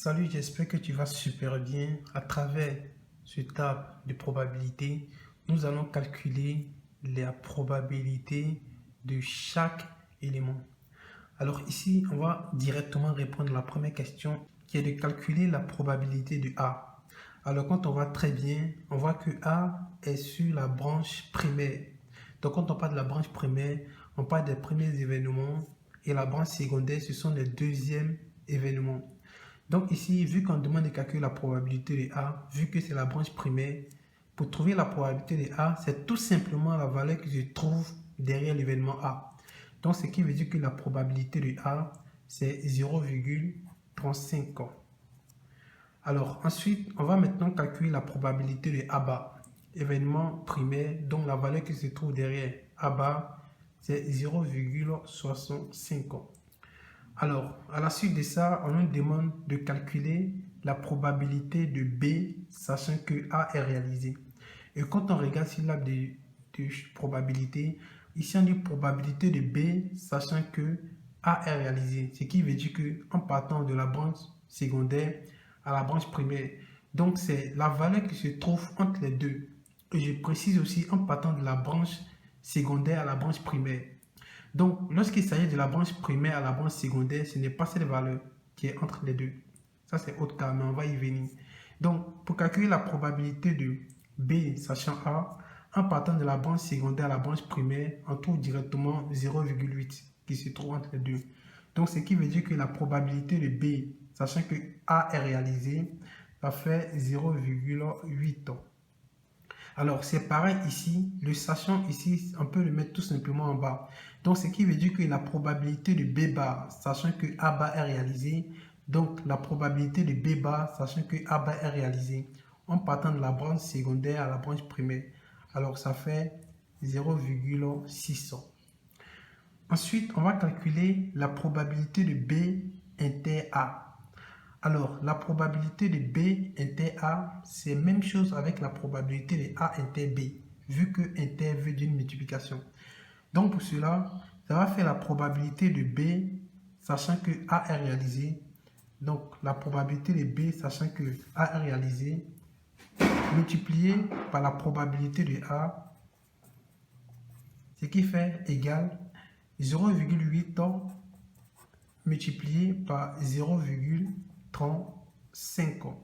Salut, j'espère que tu vas super bien. À travers ce table de probabilité, nous allons calculer la probabilité de chaque élément. Alors ici, on va directement répondre à la première question qui est de calculer la probabilité de A. Alors quand on voit très bien, on voit que A est sur la branche primaire. Donc quand on parle de la branche primaire, on parle des premiers événements et la branche secondaire, ce sont les deuxièmes événements. Donc ici, vu qu'on demande de calculer la probabilité de A, vu que c'est la branche primaire, pour trouver la probabilité de A, c'est tout simplement la valeur qui se trouve derrière l'événement A. Donc ce qui veut dire que la probabilité de A, c'est 0,35. Alors ensuite, on va maintenant calculer la probabilité de A bar, événement primaire, dont la valeur qui se trouve derrière A bar, c'est 0,65. Alors, à la suite de ça, on nous demande de calculer la probabilité de B, sachant que A est réalisé. Et quand on regarde sur l'arbre de probabilité, ici on dit probabilité de B, sachant que A est réalisé. Ce qui veut dire qu'en partant de la branche secondaire à la branche primaire, donc c'est la valeur qui se trouve entre les deux. Et je précise aussi en partant de la branche secondaire à la branche primaire. Donc, lorsqu'il s'agit de la branche primaire à la branche secondaire, ce n'est pas cette valeur qui est entre les deux. Ça, c'est autre cas, mais on va y venir. Donc, pour calculer la probabilité de B sachant A, en partant de la branche secondaire à la branche primaire, on trouve directement 0,8 qui se trouve entre les deux. Donc, ce qui veut dire que la probabilité de B, sachant que A est réalisé, ça fait 0,8. Alors, c'est pareil ici, le sachant ici, on peut le mettre tout simplement en bas. Donc, ce qui veut dire que la probabilité de B bar, sachant que A bar est réalisé, donc la probabilité de B bar, sachant que A bar est réalisé, en partant de la branche secondaire à la branche primaire. Alors, ça fait 0,6. Ensuite, on va calculer la probabilité de B inter A. Alors, la probabilité de B inter A, c'est la même chose avec la probabilité de A inter B, vu que inter veut dire une multiplication. Donc, pour cela, ça va faire la probabilité de B, sachant que A est réalisé. Donc, la probabilité de B, sachant que A est réalisé, multiplié par la probabilité de A, ce qui fait égal 0,8 multiplié par 0,35.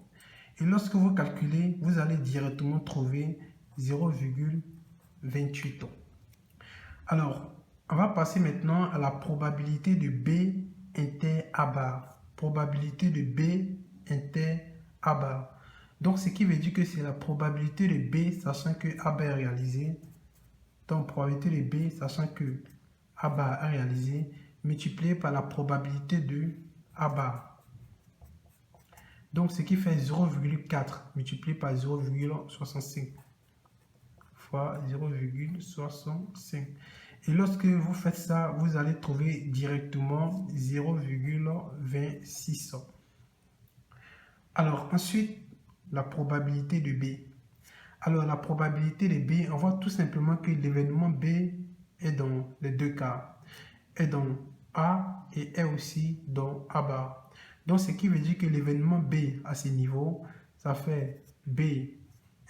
Et lorsque vous calculez, vous allez directement trouver 0,28. Alors, on va passer maintenant à la probabilité de B inter A bar. Probabilité de B inter A bar. Donc, ce qui veut dire que c'est la probabilité de B, sachant que A bar est réalisé. Donc, probabilité de B, sachant que A bar est réalisé, multiplié par la probabilité de A bar. Donc, ce qui fait 0,4 multiplié par 0,65 fois 0,65. Et lorsque vous faites ça, vous allez trouver directement 0,26. Alors, ensuite, la probabilité de B. Alors, la probabilité de B, on voit tout simplement que l'événement B est dans les deux cas. Est dans A et est aussi dans A bar. Donc, ce qui veut dire que l'événement B à ce niveau, ça fait B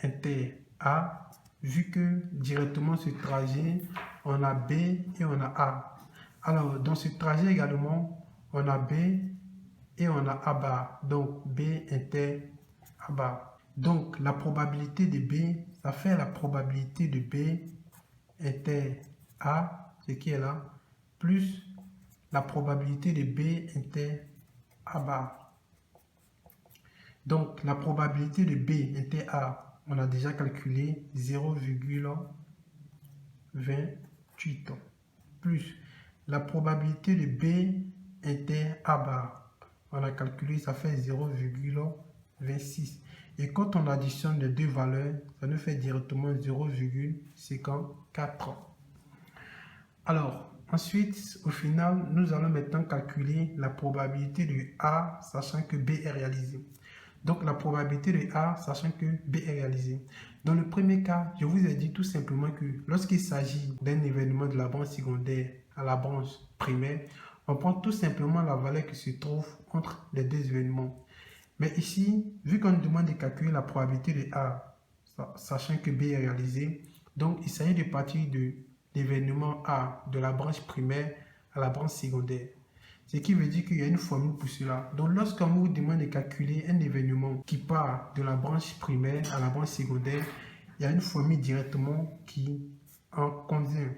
inter A, vu que directement ce trajet, on a B et on a A. Alors, dans ce trajet également, on a B et on a A bar. Donc, B inter A bar. Donc, la probabilité de B, ça fait la probabilité de B inter A, ce qui est là, plus la probabilité de B inter A bar. Donc, la probabilité de B inter A, on a déjà calculé 0,28 plus la probabilité de B inter A bar, on a calculé, ça fait 0,26. Et quand on additionne les deux valeurs, ça nous fait directement 0,54. Alors, ensuite, au final, nous allons maintenant calculer la probabilité de A, sachant que B est réalisé. Donc, la probabilité de A, sachant que B est réalisé. Dans le premier cas, je vous ai dit tout simplement que lorsqu'il s'agit d'un événement de la branche secondaire à la branche primaire, on prend tout simplement la valeur qui se trouve entre les deux événements. Mais ici, vu qu'on nous demande de calculer la probabilité de A, sachant que B est réalisé, donc il s'agit de partir de l'événement A de la branche primaire à la branche secondaire. Ce qui veut dire qu'il y a une formule pour cela. Donc lorsqu'on vous demande de calculer un événement qui part de la branche primaire à la branche secondaire, il y a une formule directement qui en convient.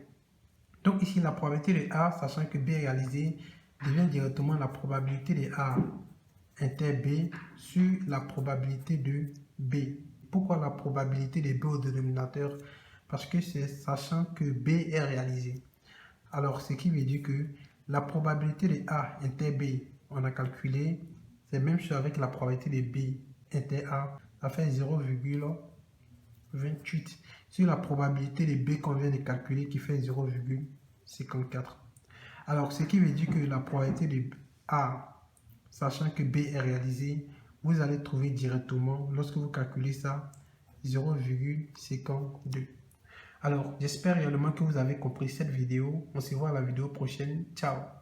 Donc ici, la probabilité de A, sachant que B est réalisé, devient directement la probabilité de A inter B sur la probabilité de B. Pourquoi la probabilité de B au dénominateur? Parce que c'est sachant que B est réalisé. Alors, ce qui veut dire que la probabilité de A inter B, on a calculé, c'est même chose avec la probabilité de B inter A, ça fait 0,28 sur la probabilité de B qu'on vient de calculer qui fait 0,54. Alors, ce qui veut dire que la probabilité de A, sachant que B est réalisé, vous allez trouver directement, lorsque vous calculez ça, 0,52. Alors, j'espère réellement que vous avez compris cette vidéo. On se voit à la vidéo prochaine. Ciao!